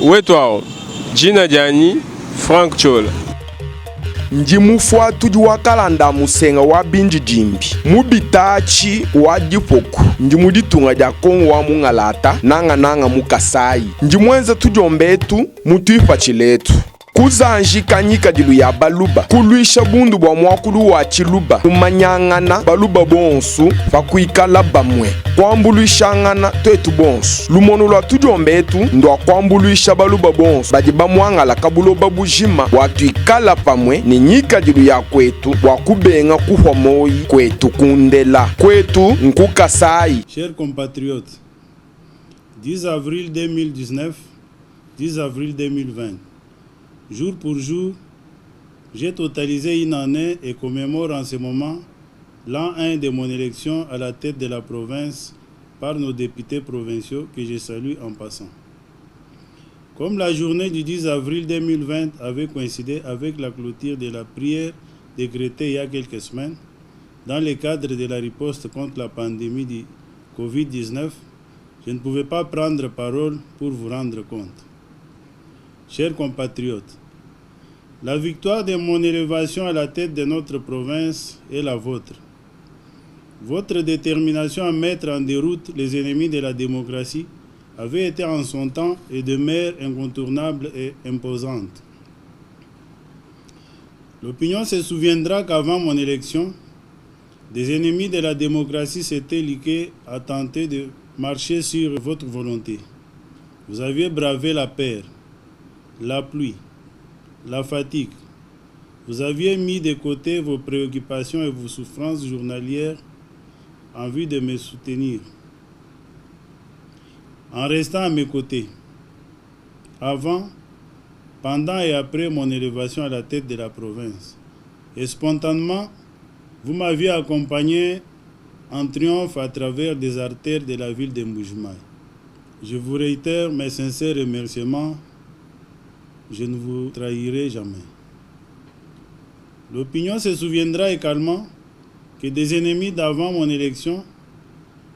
Wetwao, jina jani Frank Chola. Njimu fuatu juwakalanda musenga wa binji jimbi. Mubitachi wa dipoku. Njimu ditunga jakongo wa mungalata nanga mukasai. Njimwenza tujombetu mutuipa chiletu. Kuzanji kanyika dilu ya baluba. Kuluisha bundu bwa mwakulu wa chiluba. Kumanyangana baluba bonsu fakuikala bamwe. Kwambuluishangana twetu bonsu. Lumono lwa tujombetu ndo kwambuluisha baluba bonsu. Baji bamwangala kabulo babujima watuikala pamwe ni nyika dilu ya kwetu wakubenga kuhomoi kwetu kundela. Kwetu nkukasai. Chers compatriotes, 10 avril 2019, 10 avril 2020. Jour pour jour, j'ai totalisé une année et commémore en ce moment l'an 1 de mon élection à la tête de la province par nos députés provinciaux que je salue en passant. Comme la journée du 10 avril 2020 avait coïncidé avec la clôture de la prière décrétée il y a quelques semaines, dans le cadre de la riposte contre la pandémie du Covid-19, je ne pouvais pas prendre parole pour vous rendre compte. Chers compatriotes, la victoire de mon élévation à la tête de notre province est la vôtre. Votre détermination à mettre en déroute les ennemis de la démocratie avait été en son temps et demeure incontournable et imposante. L'opinion se souviendra qu'avant mon élection, des ennemis de la démocratie s'étaient liqués à tenter de marcher sur votre volonté. Vous aviez bravé la peur, la pluie, la fatigue. Vous aviez mis de côté vos préoccupations et vos souffrances journalières en vue de me soutenir, en restant à mes côtés, avant, pendant et après mon élévation à la tête de la province. Et spontanément, vous m'aviez accompagné en triomphe à travers des artères de la ville de Mbujimayi. Je vous réitère mes sincères remerciements. Je ne vous trahirai jamais. L'opinion se souviendra également que des ennemis d'avant mon élection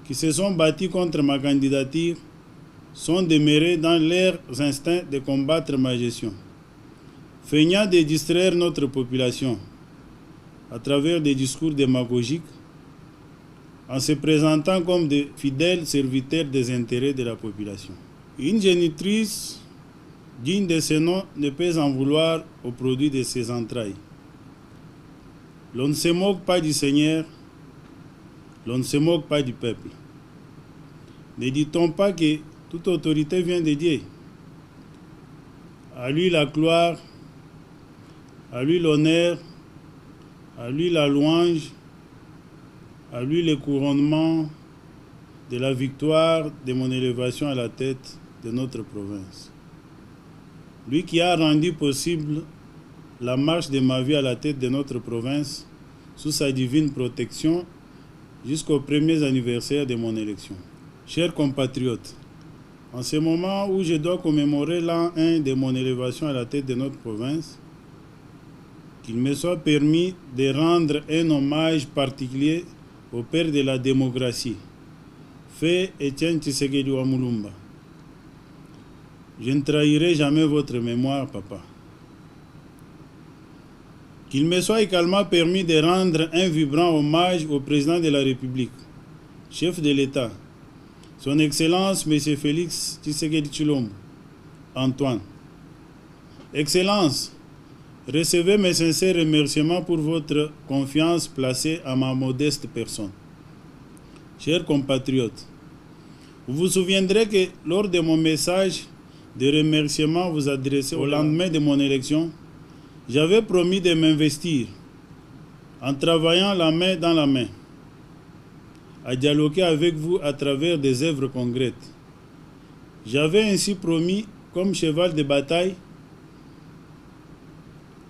qui se sont battus contre ma candidature sont demeurés dans leurs instincts de combattre ma gestion, feignant de distraire notre population à travers des discours démagogiques en se présentant comme de fidèles serviteurs des intérêts de la population. Une génitrice digne de ce nom ne peut en vouloir au produit de ses entrailles. L'on ne se moque pas du Seigneur, l'on ne se moque pas du peuple. Ne dit-on pas que toute autorité vient de Dieu? À lui la gloire, à lui l'honneur, à lui la louange, à lui le couronnement de la victoire de mon élévation à la tête de notre province. Lui qui a rendu possible la marche de ma vie à la tête de notre province sous sa divine protection jusqu'aux premiers anniversaires de mon élection. Chers compatriotes, en ce moment où je dois commémorer l'an 1 de mon élévation à la tête de notre province, qu'il me soit permis de rendre un hommage particulier au père de la démocratie, Feu Etienne Tshisekedi wa Mulumba. Je ne trahirai jamais votre mémoire, papa. Qu'il me soit également permis de rendre un vibrant hommage au président de la République, chef de l'État, son Excellence M. Félix Tshisekedi Tshilombo, Antoine. Excellence, recevez mes sincères remerciements pour votre confiance placée à ma modeste personne. Chers compatriotes, vous vous souviendrez que lors de mon message de remerciements vous adressé au lendemain de mon élection, j'avais promis de m'investir en travaillant la main dans la main, à dialoguer avec vous à travers des œuvres concrètes. J'avais ainsi promis, comme cheval de bataille,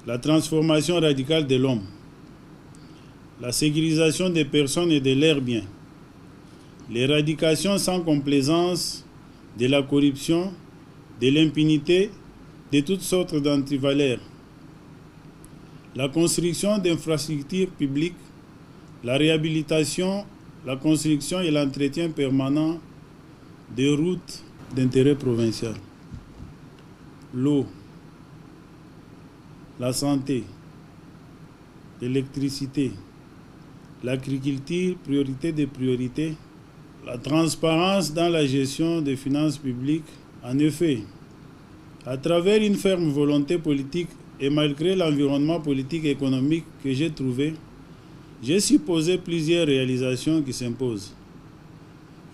la transformation radicale de l'homme, la sécurisation des personnes et de leurs biens, l'éradication sans complaisance de la corruption, de l'impunité, de toutes sortes d'antivaleurs, la construction d'infrastructures publiques, la réhabilitation, la construction et l'entretien permanent des routes d'intérêt provincial, l'eau, la santé, l'électricité, l'agriculture, priorité des priorités, la transparence dans la gestion des finances publiques. En effet, à travers une ferme volonté politique et malgré l'environnement politique et économique que j'ai trouvé, j'ai supposé plusieurs réalisations qui s'imposent,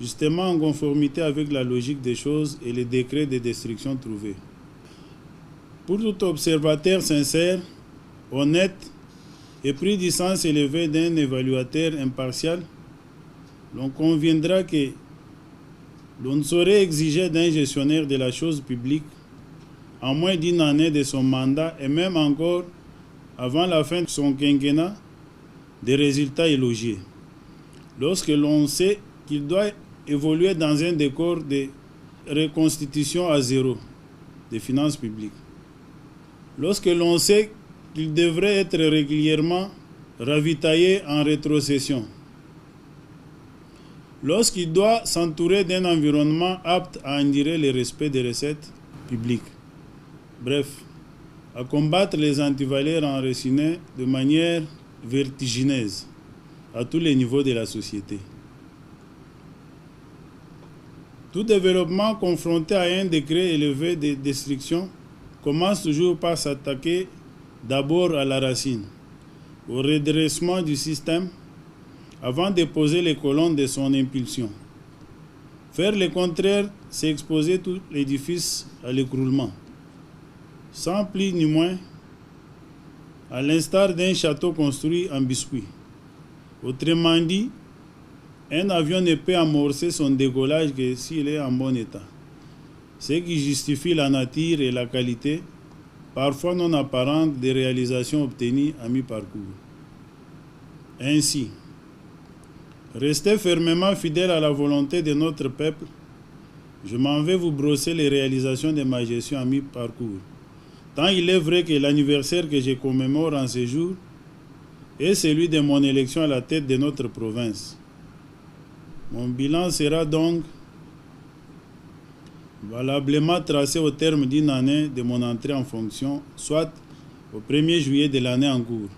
justement en conformité avec la logique des choses et les décrets de destruction trouvés. Pour tout observateur sincère, honnête et pris du sens élevé d'un évaluateur impartial, l'on conviendra que l'on ne saurait exiger d'un gestionnaire de la chose publique, en moins d'une année de son mandat et même encore avant la fin de son quinquennat, des résultats élogieux, lorsque l'on sait qu'il doit évoluer dans un décor de reconstitution à zéro des finances publiques, lorsque l'on sait qu'il devrait être régulièrement ravitaillé en rétrocession, lorsqu'il doit s'entourer d'un environnement apte à endurer le respect des recettes publiques. Bref, à combattre les antivaleurs enracinés de manière vertigineuse à tous les niveaux de la société. Tout développement confronté à un degré élevé de destruction commence toujours par s'attaquer d'abord à la racine, au redressement du système, avant de poser les colonnes de son impulsion. Faire le contraire, c'est exposer tout l'édifice à l'écroulement, sans plus ni moins, à l'instar d'un château construit en biscuit. Autrement dit, un avion ne peut amorcer son décollage que s'il est en bon état, ce qui justifie la nature et la qualité, parfois non apparente, des réalisations obtenues à mi-parcours. Ainsi, restez fermement fidèle à la volonté de notre peuple. Je m'en vais vous brosser les réalisations de ma gestion à mi-parcours. Tant il est vrai que l'anniversaire que je commémore en ce jour est celui de mon élection à la tête de notre province. Mon bilan sera donc valablement tracé au terme d'une année de mon entrée en fonction, soit au 1er juillet de l'année en cours.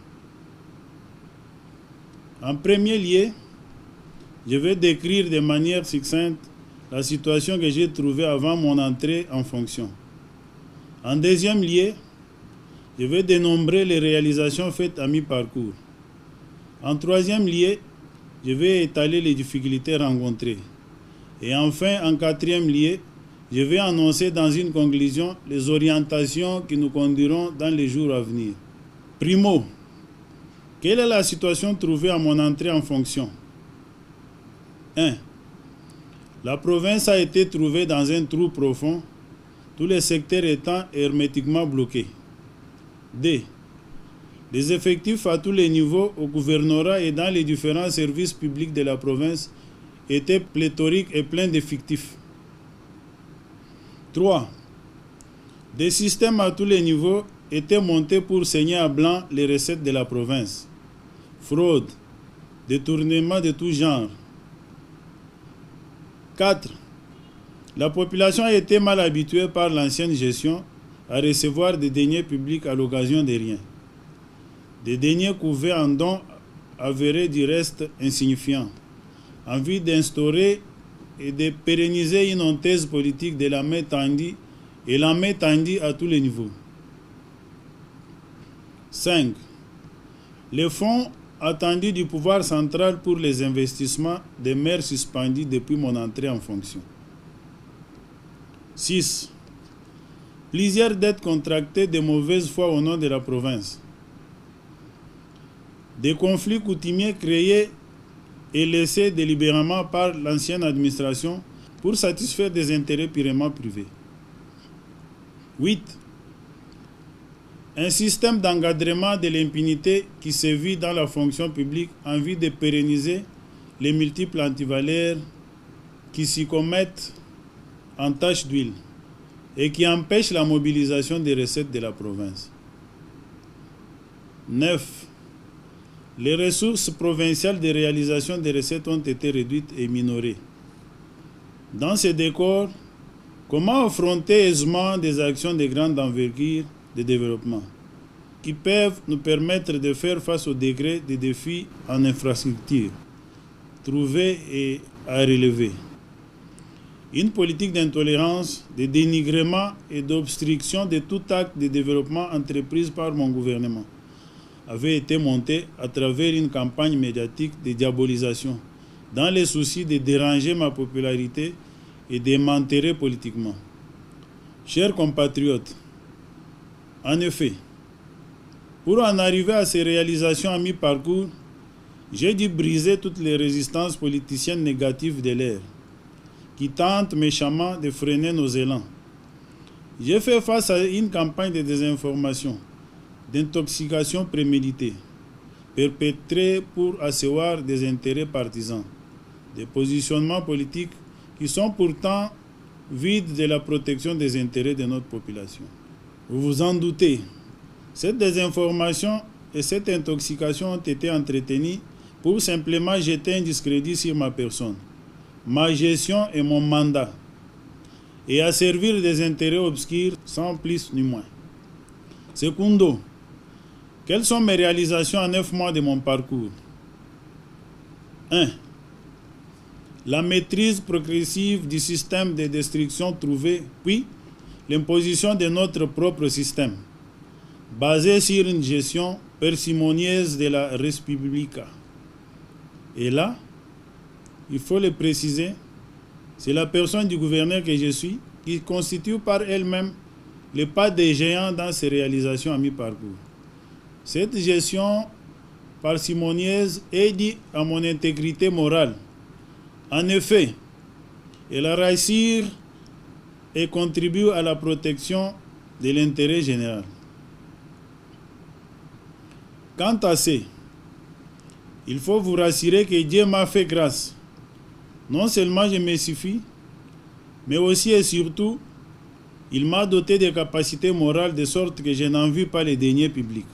En premier lieu, je vais décrire de manière succincte la situation que j'ai trouvée avant mon entrée en fonction. En deuxième lieu, je vais dénombrer les réalisations faites à mi-parcours. En troisième lieu, je vais étaler les difficultés rencontrées. Et enfin, en quatrième lieu, je vais annoncer dans une conclusion les orientations qui nous conduiront dans les jours à venir. Primo, quelle est la situation trouvée à mon entrée en fonction? 1. La province a été trouvée dans un trou profond, tous les secteurs étant hermétiquement bloqués. 2. Les effectifs à tous les niveaux, au gouvernorat et dans les différents services publics de la province, étaient pléthoriques et pleins d'effectifs. 3. Des systèmes à tous les niveaux étaient montés pour saigner à blanc les recettes de la province. Fraude, détournement de tout genre. 4. La population a été mal habituée par l'ancienne gestion à recevoir des deniers publics à l'occasion de rien. Des deniers couverts en dons avérés du reste insignifiants, en vue d'instaurer et de pérenniser une honteuse politique de la main tendue et la main tendue à tous les niveaux. 5. Les fonds attendus du pouvoir central pour les investissements demeurent suspendus depuis mon entrée en fonction. 6. Plusieurs dettes contractées de mauvaise foi au nom de la province. Des conflits coutumiers créés et laissés délibérément par l'ancienne administration pour satisfaire des intérêts purement privés. 8. Un système d'encadrement de l'impunité qui sévit dans la fonction publique en vue de pérenniser les multiples antivaleurs qui s'y commettent en tache d'huile et qui empêchent la mobilisation des recettes de la province. 9. Les ressources provinciales de réalisation des recettes ont été réduites et minorées. Dans ce décor, comment affronter aisément des actions de grande envergure de développement qui peuvent nous permettre de faire face au degré des défis en infrastructure trouvés et à relever. Une politique d'intolérance, de dénigrement et d'obstruction de tout acte de développement entreprise par mon gouvernement avait été montée à travers une campagne médiatique de diabolisation dans le souci de déranger ma popularité et de m'enterrer politiquement. Chers compatriotes, en effet, pour en arriver à ces réalisations à mi-parcours, j'ai dû briser toutes les résistances politiciennes négatives de l'ère qui tentent méchamment de freiner nos élans. J'ai fait face à une campagne de désinformation, d'intoxication préméditée, perpétrée pour asseoir des intérêts partisans, des positionnements politiques qui sont pourtant vides de la protection des intérêts de notre population. Vous vous en doutez, cette désinformation et cette intoxication ont été entretenues pour simplement jeter un discrédit sur ma personne, ma gestion et mon mandat, et à servir des intérêts obscurs sans plus ni moins. Secundo, quelles sont mes réalisations en 9 mois de mon parcours? 1. La maîtrise progressive du système de destruction trouvé, puis l'imposition de notre propre système, basé sur une gestion parcimonieuse de la res publica. Et là, il faut le préciser, c'est la personne du gouverneur que je suis qui constitue par elle-même le pas des géants dans ses réalisations à mi-parcours. Cette gestion parcimonieuse est due à mon intégrité morale. En effet, elle rassure et contribue à la protection de l'intérêt général. Quant à ces, il faut vous rassurer que Dieu m'a fait grâce. Non seulement je me suffis, mais aussi et surtout, il m'a doté de capacités morales de sorte que je n'envie pas les deniers publics.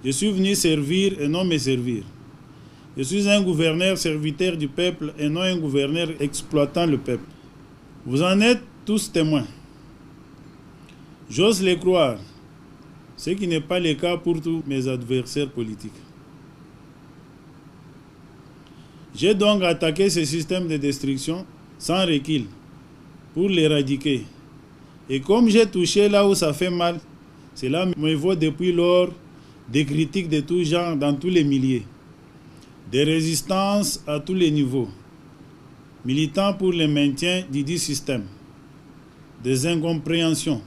Je suis venu servir et non me servir. Je suis un gouverneur serviteur du peuple et non un gouverneur exploitant le peuple. Vous en êtes tous témoins. J'ose le croire, ce qui n'est pas le cas pour tous mes adversaires politiques. J'ai donc attaqué ce système de destruction sans recul pour l'éradiquer. Et comme j'ai touché là où ça fait mal, cela me vaut depuis lors des critiques de tout genre dans tous les milieux, des résistances à tous les niveaux, militant pour le maintien du dit système, des incompréhensions,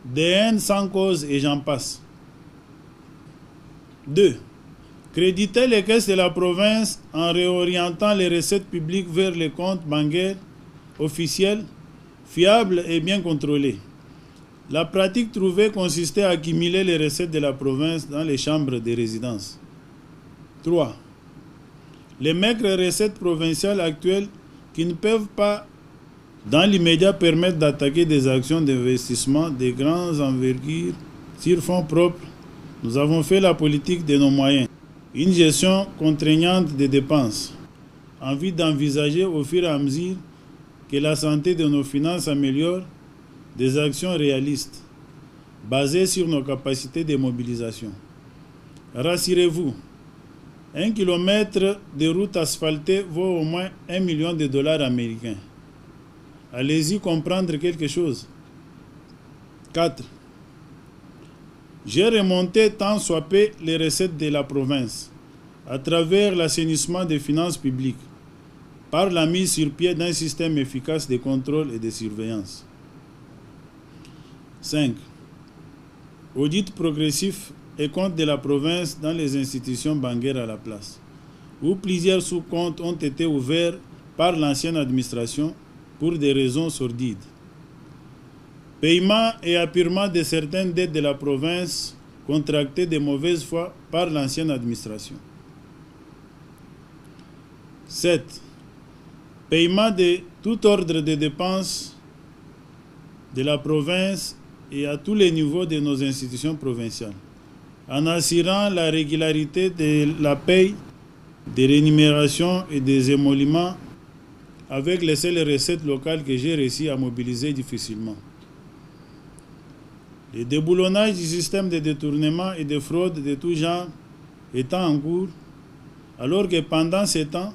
des haines sans cause et j'en passe. 2. Créditer les caisses de la province en réorientant les recettes publiques vers les comptes bancaires officiels, fiables et bien contrôlés. La pratique trouvée consistait à accumuler les recettes de la province dans les chambres de résidence. 3. Les maigres recettes provinciales actuelles qui ne peuvent pas, dans l'immédiat, permettre d'attaquer des actions d'investissement de grandes envergures sur fonds propres. Nous avons fait la politique de nos moyens, une gestion contraignante des dépenses, en vue d'envisager au fur et à mesure que la santé de nos finances s'améliore, des actions réalistes, basées sur nos capacités de mobilisation. Rassurez-vous, 1 kilomètre de route asphaltée vaut au moins $1 million américains. Allez-y comprendre quelque chose. 4. J'ai remonté tant soit peu les recettes de la province à travers l'assainissement des finances publiques par la mise sur pied d'un système efficace de contrôle et de surveillance. 5. Audit progressif et compte de la province dans les institutions bancaires à la place, où plusieurs sous-comptes ont été ouverts par l'ancienne administration pour des raisons sordides. Paiement et apurement de certaines dettes de la province contractées de mauvaise foi par l'ancienne administration. 7. Paiement de tout ordre de dépenses de la province et à tous les niveaux de nos institutions provinciales, en assurant la régularité de la paie, des rémunérations et des émoluments avec les seules recettes locales que j'ai réussi à mobiliser difficilement. Le déboulonnage du système de détournement et de fraude de tout genre étant en cours, alors que pendant ce temps,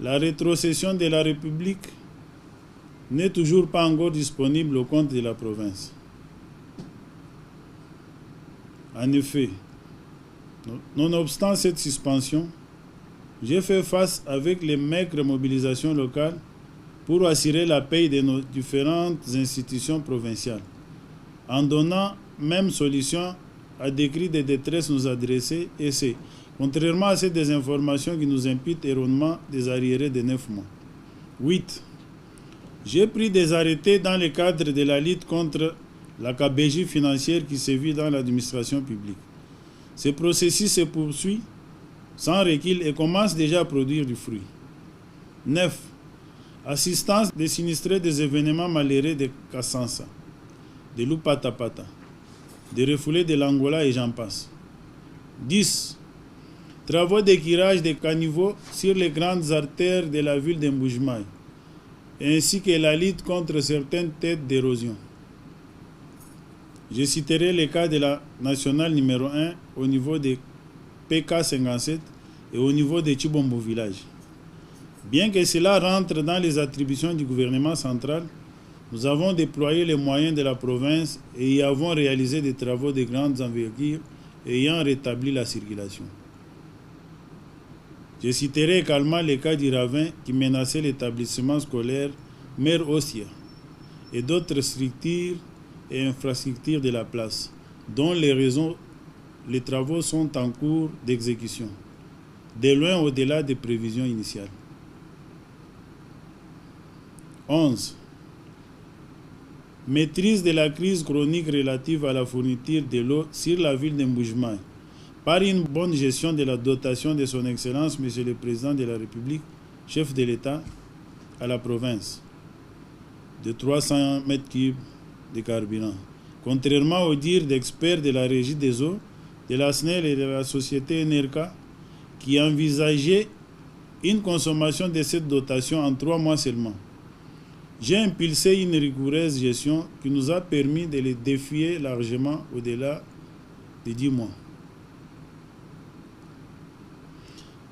la rétrocession de la République n'est toujours pas encore disponible au compte de la province. En effet, nonobstant cette suspension, j'ai fait face avec les maigres mobilisations locales pour assurer la paix de nos différentes institutions provinciales, en donnant même solution à des cris de détresse nous adressés, et c'est, contrairement à ces désinformations qui nous imputent erronément des arriérés de 9 mois. 8. J'ai pris des arrêtés dans le cadre de la lutte contre la gabegie financière qui sévit dans l'administration publique. Ce processus se poursuit sans recul et commence déjà à produire du fruit. 9. Assistance des sinistrés des événements malheureux de Kassansa, de Lupatapata, des refoulés de l'Angola et j'en passe. 10. Travaux d'éclairage des caniveaux sur les grandes artères de la ville de Mbujimayi, ainsi que la lutte contre certaines têtes d'érosion. Je citerai le cas de la nationale numéro 1 au niveau de PK57 et au niveau de Chibombo village. Bien que cela rentre dans les attributions du gouvernement central, nous avons déployé les moyens de la province et y avons réalisé des travaux de grande envergure ayant rétabli la circulation. Je citerai également le cas du ravin qui menaçait l'établissement scolaire Mère Ossia et d'autres structures et infrastructures de la place, dont les travaux sont en cours d'exécution, de loin au-delà des prévisions initiales. 11. Maîtrise de la crise chronique relative à la fourniture de l'eau sur la ville de Mbujimayi par une bonne gestion de la dotation de son Excellence, Monsieur le Président de la République, chef de l'État, à la province, de 300 mètres cubes de carburant. Contrairement aux dires d'experts de la Régie des eaux, de la SNEL et de la société NRK, qui envisageaient une consommation de cette dotation en 3 mois seulement. J'ai impulsé une rigoureuse gestion qui nous a permis de les défier largement au-delà de 10 mois.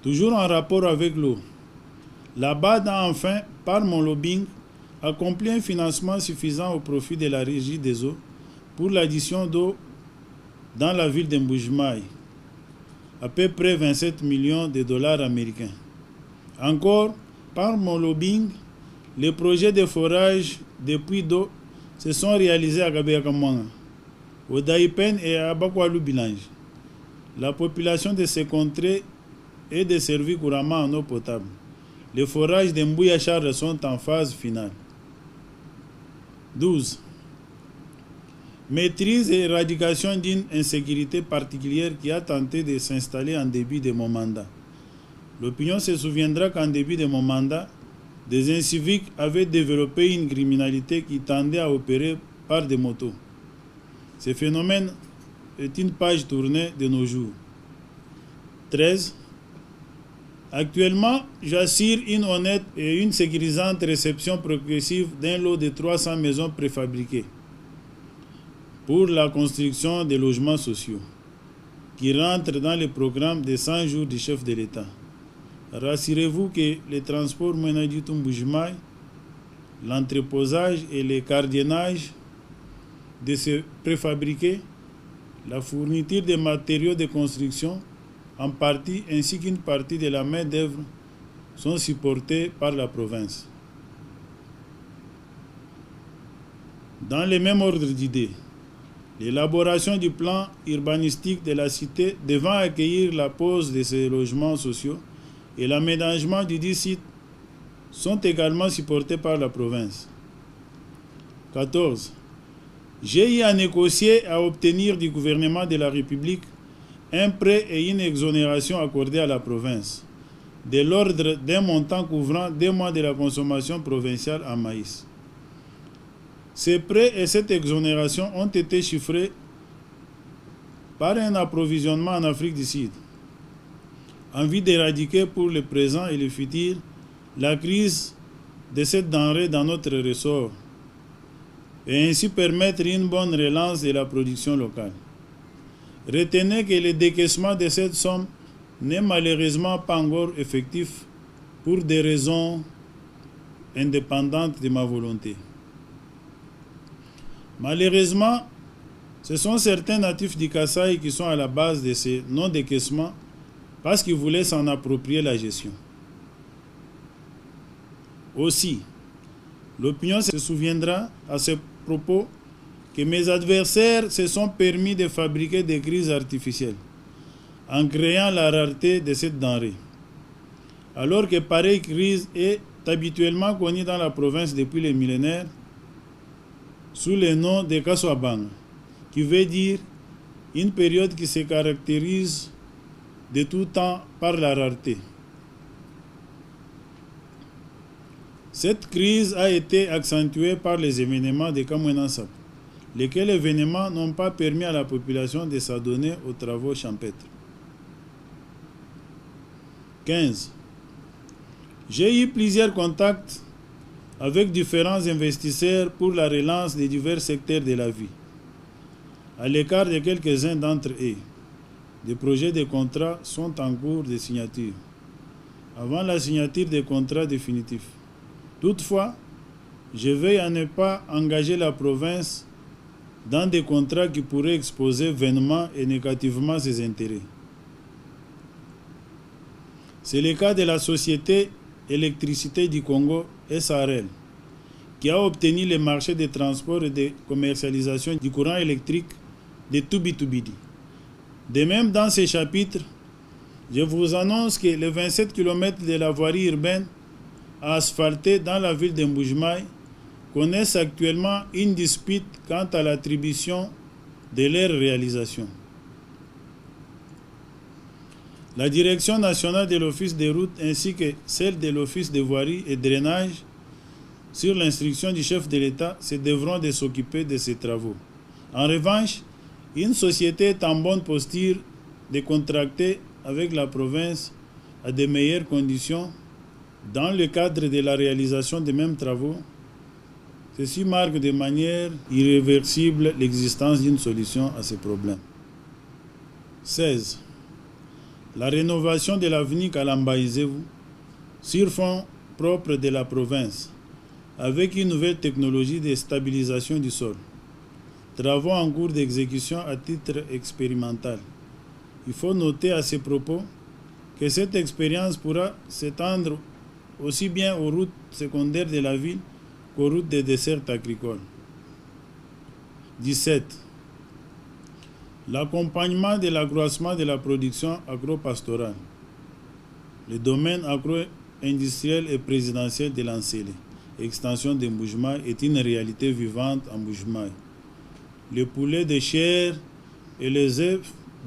Toujours en rapport avec l'eau, la BAD a enfin, par mon lobbying, accompli un financement suffisant au profit de la Régie des eaux pour l'addition d'eau dans la ville de Mbujimayi, à peu près 27 millions de dollars américains. Encore, par mon lobbying, les projets de forage de puits d'eau se sont réalisés à Gabeyakamwanga, au Daipen et à Bakwalu Bilange. La population de ces contrées est desservie couramment en eau potable. Les forages de Mbouya-Charles sont en phase finale. 12. Maîtrise et éradication d'une insécurité particulière qui a tenté de s'installer en début de mon mandat. L'opinion se souviendra qu'en début de mon mandat, des inciviques avaient développé une criminalité qui tendait à opérer par des motos. Ce phénomène est une page tournée de nos jours. 13. Actuellement, j'assure une honnête et une sécurisante réception progressive d'un lot de 300 maisons préfabriquées pour la construction des logements sociaux qui rentrent dans le programme des 100 jours du chef de l'État. Rassurez-vous que le transport Mbujimayi, l'entreposage et le gardiennage de ces préfabriqués, la fourniture de matériaux de construction en partie ainsi qu'une partie de la main-d'œuvre sont supportés par la province. Dans le même ordre d'idées, l'élaboration du plan urbanistique de la cité devant accueillir la pose de ces logements sociaux et l'aménagement du dit site sont également supportés par la province. 14. J'ai eu à négocier et à obtenir du gouvernement de la République un prêt et une exonération accordés à la province, de l'ordre d'un montant couvrant 2 mois de la consommation provinciale en maïs. Ces prêts et cette exonération ont été chiffrés par un approvisionnement en Afrique du Sud, en vue d'éradiquer pour le présent et le futur la crise de cette denrée dans notre ressort et ainsi permettre une bonne relance de la production locale. Retenez que le décaissement de cette somme n'est malheureusement pas encore effectif pour des raisons indépendantes de ma volonté. Malheureusement, ce sont certains natifs du Kasaï qui sont à la base de ces non-décaissements parce qu'ils voulaient s'en approprier la gestion. Aussi, l'opinion se souviendra à ce propos que mes adversaires se sont permis de fabriquer des crises artificielles en créant la rareté de cette denrée, alors que pareille crise est habituellement connue dans la province depuis les millénaires sous le nom de Kaswabang, qui veut dire une période qui se caractérise de tout temps par la rareté. Cette crise a été accentuée par les événements de Kamwenansap, lesquels événements n'ont pas permis à la population de s'adonner aux travaux champêtres. 15. J'ai eu plusieurs contacts avec différents investisseurs pour la relance des divers secteurs de la vie. À l'écart de quelques-uns d'entre eux, des projets de contrats sont en cours de signature, avant la signature des contrats définitifs. Toutefois, je veille à ne pas engager la province dans des contrats qui pourraient exposer vainement et négativement ses intérêts. C'est le cas de la Société Électricité du Congo, SARL, qui a obtenu le marché de transport et de commercialisation du courant électrique de Tubitubidi. De même, dans ces chapitres, je vous annonce que les 27 km de la voirie urbaine asphaltée dans la ville de Mbujimaï connaissent actuellement une dispute quant à l'attribution de leur réalisation. La direction nationale de l'Office des routes ainsi que celle de l'Office de voirie et drainage, sur l'instruction du chef de l'État, se devront de s'occuper de ces travaux. En revanche, une société est en bonne posture de contracter avec la province à de meilleures conditions dans le cadre de la réalisation des mêmes travaux. Ceci marque de manière irréversible l'existence d'une solution à ces problèmes. 16. La rénovation de l'avenue Kalambaïzevou sur fonds propres de la province avec une nouvelle technologie de stabilisation du sol. Travaux en cours d'exécution à titre expérimental. Il faut noter à ce propos que cette expérience pourra s'étendre aussi bien aux routes secondaires de la ville qu'aux routes des dessertes agricoles. 17. L'accompagnement de l'accroissement de la production agro-pastorale. Le domaine agro-industriel et présidentiel de l'Ancélé, extension de Mbujimaï, est une réalité vivante en Mbujimaï. Le poulet de chair et les œufs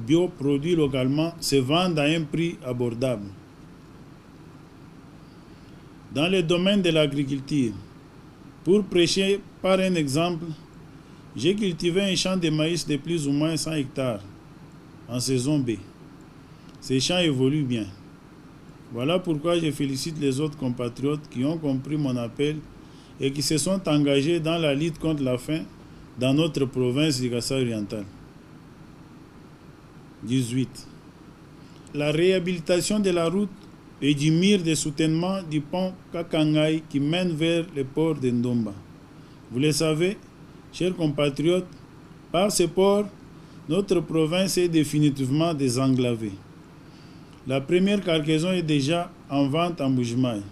bio produits localement se vendent à un prix abordable. Dans le domaine de l'agriculture, pour prêcher par un exemple, j'ai cultivé un champ de maïs de plus ou moins 100 hectares en saison B. Ces champs évoluent bien. Voilà pourquoi je félicite les autres compatriotes qui ont compris mon appel et qui se sont engagés dans la lutte contre la faim dans notre province du Kasaï oriental. 18. La réhabilitation de la route et du mur de soutènement du pont Kakangaï qui mène vers le port de Ndomba. Vous le savez, chers compatriotes, par ce port, notre province est définitivement désenclavée. La première cargaison est déjà en vente en Mbujimaï,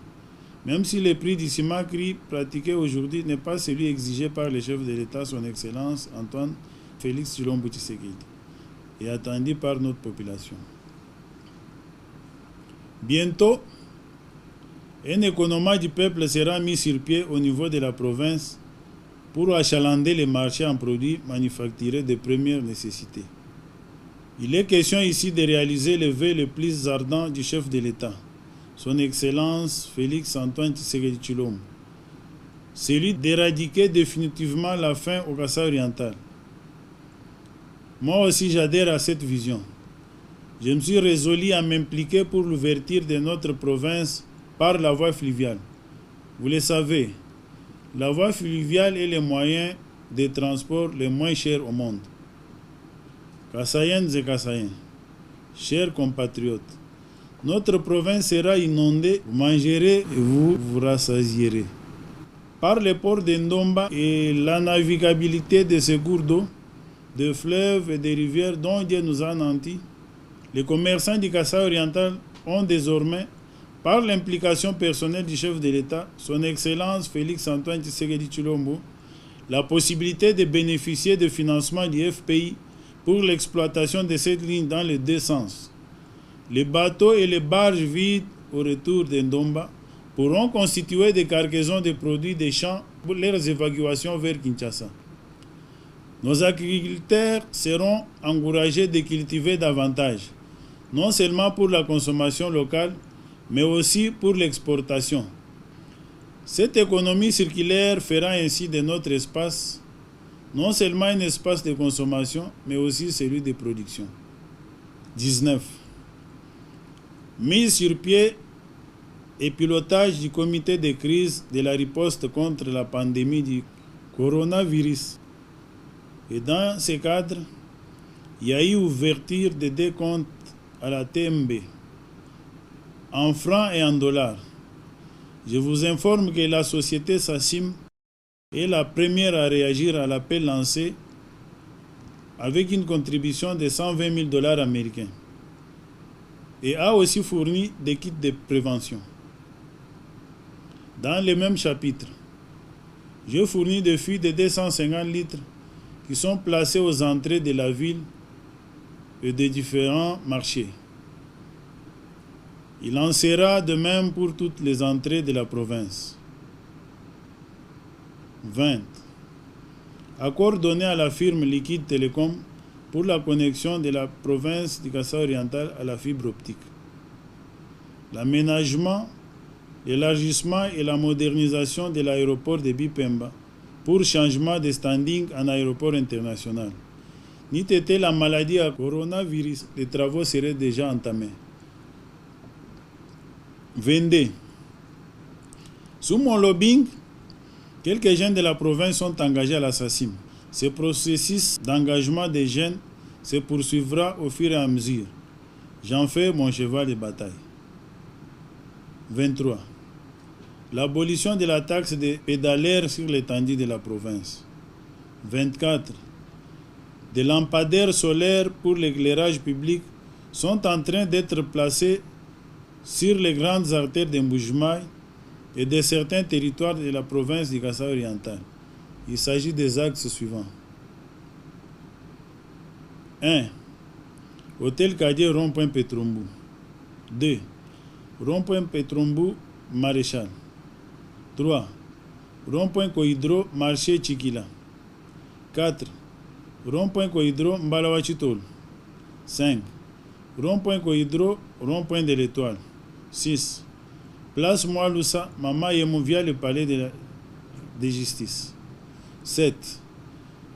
même si le prix du ciment gris pratiqué aujourd'hui n'est pas celui exigé par le chef de l'État, son Excellence Antoine Félix Tshilombo Tshisekedi, et attendu par notre population. Bientôt, un économat du peuple sera mis sur pied au niveau de la province pour achalander les marchés en produits manufacturés de première nécessité. Il est question ici de réaliser le vœu le plus ardent du chef de l'État, son Excellence Félix Antoine Tshisekedi Tshilombo, celui d'éradiquer définitivement la faim au Kasaï oriental. Moi aussi j'adhère à cette vision. Je me suis résolu à m'impliquer pour l'ouverture de notre province par la voie fluviale, Vous le savez, la voie fluviale est le moyen de transport le moins cher au monde. Kassayennes et Kassaïens, chers compatriotes, notre province sera inondée, vous mangerez et vous vous rassasierez. Par le port de Ndomba et la navigabilité de ces cours d'eau, de fleuves et de rivières dont Dieu nous a nantis, les commerçants du Kasaï oriental ont désormais, par l'implication personnelle du chef de l'État, son Excellence Félix-Antoine Tshisekedi Tshilombo, la possibilité de bénéficier de financement du FPI pour l'exploitation de cette ligne dans les deux sens. Les bateaux et les barges vides au retour de Ndomba pourront constituer des cargaisons de produits des champs pour leurs évacuations vers Kinshasa. Nos agriculteurs seront encouragés de cultiver davantage, non seulement pour la consommation locale, mais aussi pour l'exportation. Cette économie circulaire fera ainsi de notre espace non seulement un espace de consommation, mais aussi celui de production. 19. Mise sur pied et pilotage du comité de crise de la riposte contre la pandémie du coronavirus. Et dans ce cadre, il y a eu ouverture de deux comptes à la TMB, en francs et en dollars. Je vous informe que la société SACIM est la première à réagir à l'appel lancé avec une contribution de 120 000 $ américains et a aussi fourni des kits de prévention. Dans le même chapitre, je fournis des fûts de 250 litres qui sont placés aux entrées de la ville et des différents marchés. Il en sera de même pour toutes les entrées de la province. 20. Accord donné à la firme Liquide Télécom pour la connexion de la province du Kasaï oriental à la fibre optique. L'aménagement, l'élargissement et la modernisation de l'aéroport de Bipemba pour changement de standing en aéroport international. N'eût été la maladie à coronavirus, les travaux seraient déjà entamés. 22. Sous mon lobbying, quelques jeunes de la province sont engagés à la SACIM. Ce processus d'engagement des jeunes se poursuivra au fur et à mesure. J'en fais mon cheval de bataille. 23. L'abolition de la taxe des pédalaires sur l'étendue de la province. 24. Des lampadaires solaires pour l'éclairage public sont en train d'être placés sur les grandes artères de Mbujimaï et de certains territoires de la province du Kasaï oriental. Il s'agit des axes suivants. 1. Hôtel Kadié, rond-point Petrombu. 2. Rond-point Petrombu, Maréchal. 3. Rond-point Koidro, marché Chikila. 4. Rond-point Koidro, Mbalawachitol. 5. Rond-point Koidro, rond-point de l'Étoile. 6. Place Moualoussa, Mama Yemou via le palais de justice. 7.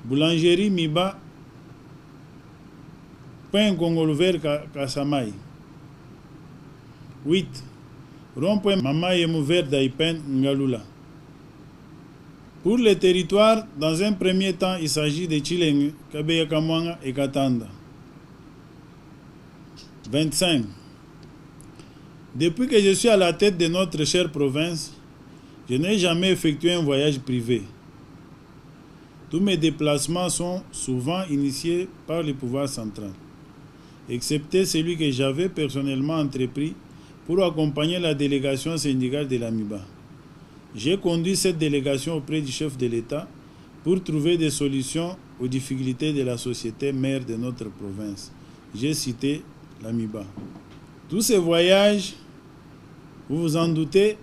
Boulangerie Miba, Pain Congolo Vert Kassamai. 8. Rond-point Mama Yemou Vert d'Aipen Ngalula. Pour le territoire, dans un premier temps, il s'agit de Chileng, Kabeya Kamwanga et Katanda. 25. Depuis que je suis à la tête de notre chère province, je n'ai jamais effectué un voyage privé. Tous mes déplacements sont souvent initiés par le pouvoir central, excepté celui que j'avais personnellement entrepris pour accompagner la délégation syndicale de l'AMIBA. J'ai conduit cette délégation auprès du chef de l'État pour trouver des solutions aux difficultés de la société mère de notre province. J'ai cité l'AMIBA. Tous ces voyages, vous vous en doutez,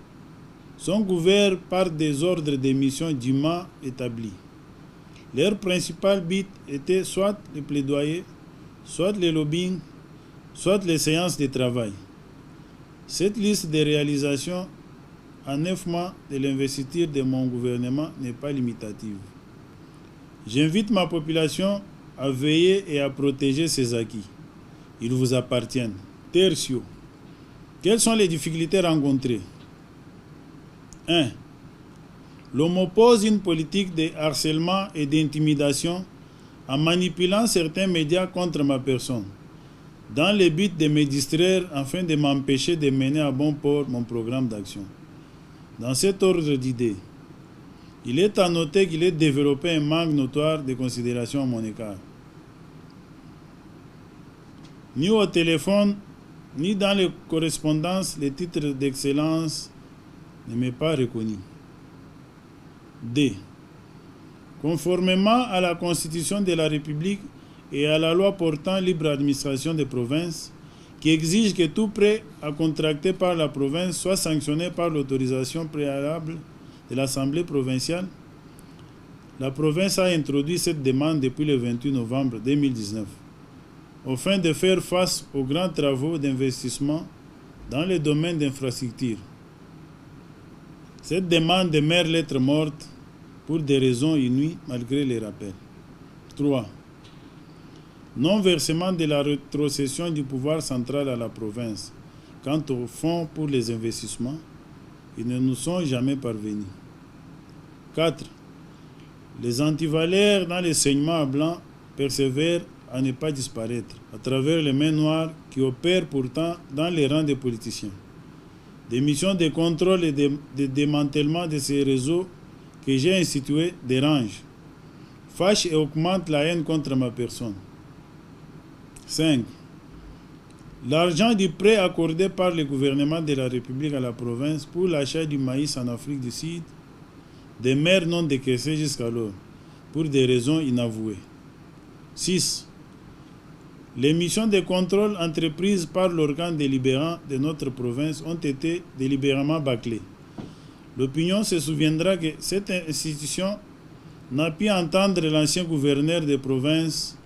sont couverts par des ordres de mission dûment établis. Leur principal but était soit le plaidoyer, soit le lobbying, soit les séances de travail. Cette liste de réalisations en 9 mois de l'investiture de mon gouvernement n'est pas limitative. J'invite ma population à veiller et à protéger ses acquis. Ils vous appartiennent. Tertio. Quelles sont les difficultés rencontrées? 1. L'on m'oppose une politique de harcèlement et d'intimidation en manipulant certains médias contre ma personne, dans le but de me distraire afin de m'empêcher de mener à bon port mon programme d'action. Dans cet ordre d'idées, il est à noter qu'il est développé un manque notoire de considération à mon égard. Ni au téléphone, ni dans les correspondances, les titres d'excellence ne m'est pas reconnu. D. Conformément à la Constitution de la République et à la loi portant libre administration des provinces, qui exige que tout prêt à contracter par la province soit sanctionné par l'autorisation préalable de l'Assemblée provinciale, la province a introduit cette demande depuis le 28 novembre 2019, afin de faire face aux grands travaux d'investissement dans le domaine d'infrastructure. Cette demande demeure lettre morte pour des raisons inouïes malgré les rappels. 3. Non-versement de la rétrocession du pouvoir central à la province. Quant aux fonds pour les investissements, ils ne nous sont jamais parvenus. 4. Les antivalaires dans les saignements à blanc persévèrent à ne pas disparaître à travers les mains noires qui opèrent pourtant dans les rangs des politiciens. Des missions de contrôle et de démantèlement de ces réseaux que j'ai institués dérangent, fâchent et augmentent la haine contre ma personne. 5. L'argent du prêt accordé par le gouvernement de la République à la province pour l'achat du maïs en Afrique du Sud demeure non décaissé jusqu'alors, pour des raisons inavouées. 6. Les missions de contrôle entreprises par l'organe délibérant de notre province ont été délibérément bâclées. L'opinion se souviendra que cette institution n'a pu entendre l'ancien gouverneur de province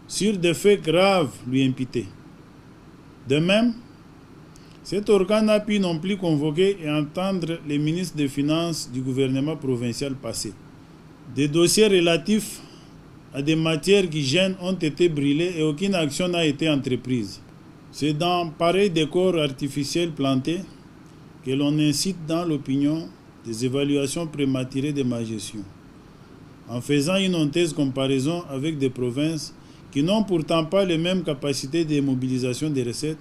sur des faits graves lui imputés. De même, cet organe n'a pu non plus convoquer et entendre les ministres des Finances du gouvernement provincial passé. Des dossiers relatifs à des matières qui gênent ont été brûlés et aucune action n'a été entreprise. C'est dans pareil décor artificiel planté que l'on incite dans l'opinion des évaluations prématurées de ma gestion, en faisant une honteuse comparaison avec des provinces qui n'ont pourtant pas les mêmes capacités de mobilisation des recettes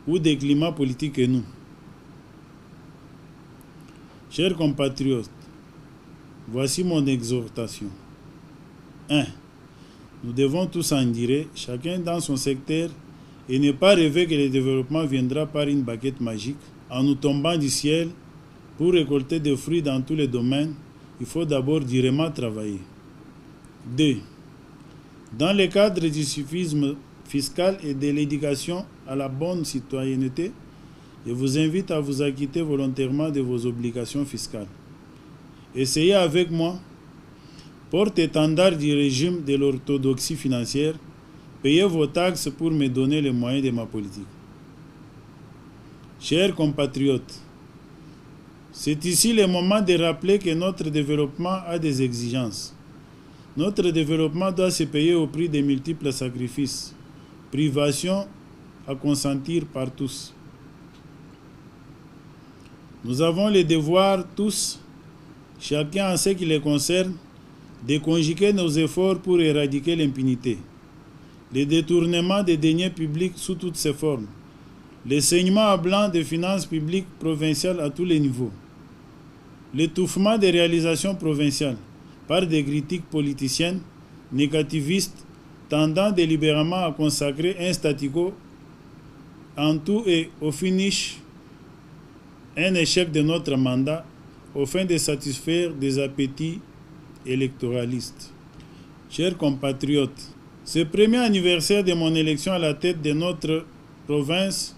ou des climats politiques que nous. Chers compatriotes, voici mon exhortation. 1. Nous devons tous en dire, chacun dans son secteur, et ne pas rêver que le développement viendra par une baguette magique, en nous tombant du ciel. Pour récolter des fruits dans tous les domaines, il faut d'abord durement travailler. 2. Dans le cadre du civisme fiscal et de l'éducation à la bonne citoyenneté, je vous invite à vous acquitter volontairement de vos obligations fiscales. Essayez avec moi, porte-étendard du régime de l'orthodoxie financière, payez vos taxes pour me donner les moyens de ma politique. Chers compatriotes, c'est ici le moment de rappeler que notre développement a des exigences. Notre développement doit se payer au prix de multiples sacrifices, privations à consentir par tous. Nous avons le devoir tous, chacun en ce qui les concerne, de conjuguer nos efforts pour éradiquer l'impunité, le détournement des deniers publics sous toutes ses formes, le saignement à blanc des finances publiques provinciales à tous les niveaux, l'étouffement des réalisations provinciales par des critiques politiciennes négativistes tendant délibérément à consacrer un statu quo en tout et au finish un échec de notre mandat au fin de satisfaire des appétits électoralistes. Chers compatriotes, ce premier anniversaire de mon élection à la tête de notre province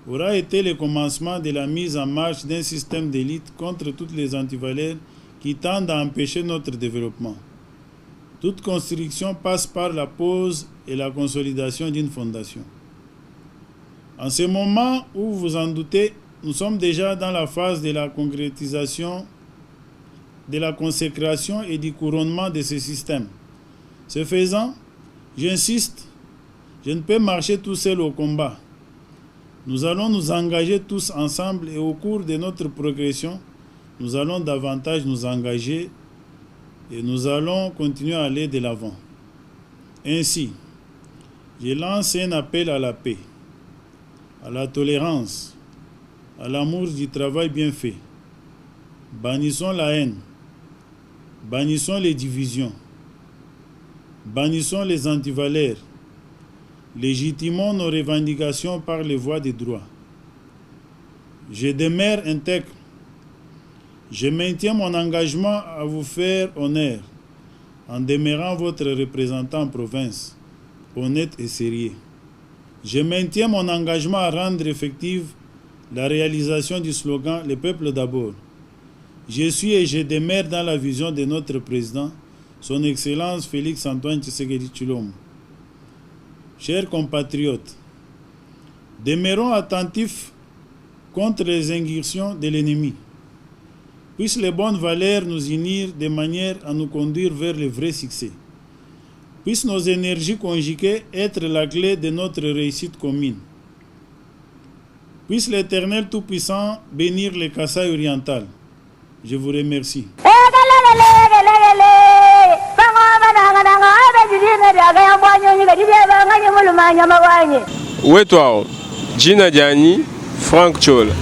aura été le commencement de la mise en marche d'un système d'élite contre toutes les antivaleurs qui tendent à empêcher notre développement. Toute construction passe par la pose et la consolidation d'une fondation. En ce moment où vous en doutez, nous sommes déjà dans la phase de la concrétisation, de la consécration et du couronnement de ce système. Ce faisant, j'insiste, je ne peux marcher tout seul au combat. Nous allons nous engager tous ensemble et au cours de notre progression, nous allons davantage nous engager et nous allons continuer à aller de l'avant. Ainsi, je lance un appel à la paix, à la tolérance, à l'amour du travail bien fait. Bannissons la haine, bannissons les divisions, bannissons les antivaleurs, légitimons nos revendications par les voies des droits. Je demeure intègre. Je maintiens mon engagement à vous faire honneur en demeurant votre représentant en province, honnête et sérieux. Je maintiens mon engagement à rendre effective la réalisation du slogan « Le peuple d'abord ». Je suis et je demeure dans la vision de notre président, son Excellence Félix-Antoine Tshisekedi Tshilombo. Chers compatriotes, demeurons attentifs contre les incursions de l'ennemi. Puissent les bonnes valeurs nous unir de manière à nous conduire vers le vrai succès. Puissent nos énergies conjuguées être la clé de notre réussite commune. Puisse l'Éternel Tout-Puissant bénir le Kasaï oriental. Je vous remercie. Wetwao, jina jani Frank Chola.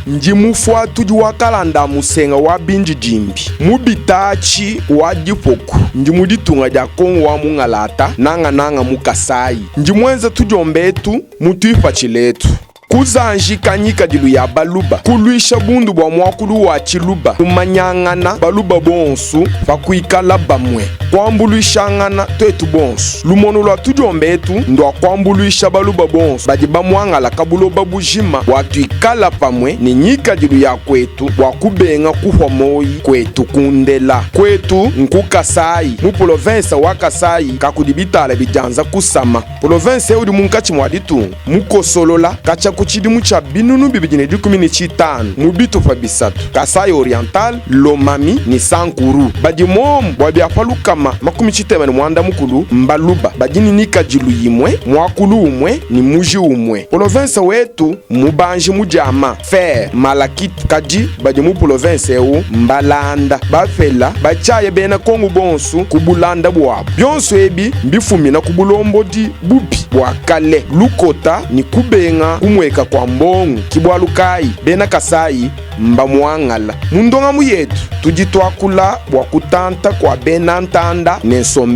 Ndi mufuatu wa kalanda musenga wa binji jimbi mubitachi wa dipoku ndi muditunga dia kongo wa mungalata nanga mukasayi ndi mwenza tujombetu mutuifa chiletu kuzanjika nyika dilu ya baluba kuluisha bundu bwa mwakulu wa chiluba lumanyangana baluba bonsu fakuikala bamwe kwambuluishangana twetu bonsu lumono lwa tujombetu ndwa kwambuluisha baluba bonsu badi bamwangala kabuloba bujima watuikala pamwe ni nyika dilu ya kwetu wakubenga kuhwa moyi kwetu kundela kwetu nkukasayi mu province wa Kasayi kakudibitala bijanza kusama province udi munkachi mwaditunga mukosolola kacha kuchidimu cha binunu bibijine dikumini chitanu mubitu fa bisatu Kasayi oriental Lomami ni Sankuru badi momu wabiafalukama makumi chitemani mwanda mukulu mbaluba badini nika jilu yimwe mwakulu umwe ni muji umwe province wetu mubanji mujama fer malakit kaji badi mu province ewu mbalanda bafela bachaye bena kongo bonsu kubulanda bwa byonso ebi mbifumina kubulombo di bubi bwa kale lukota ni kubenga kumweka kwa mbongu kibwalukai bena Kasayi mba mwangala mundonga muyetu tujitwakula bwa kutanta kwa bena ntanda nensombe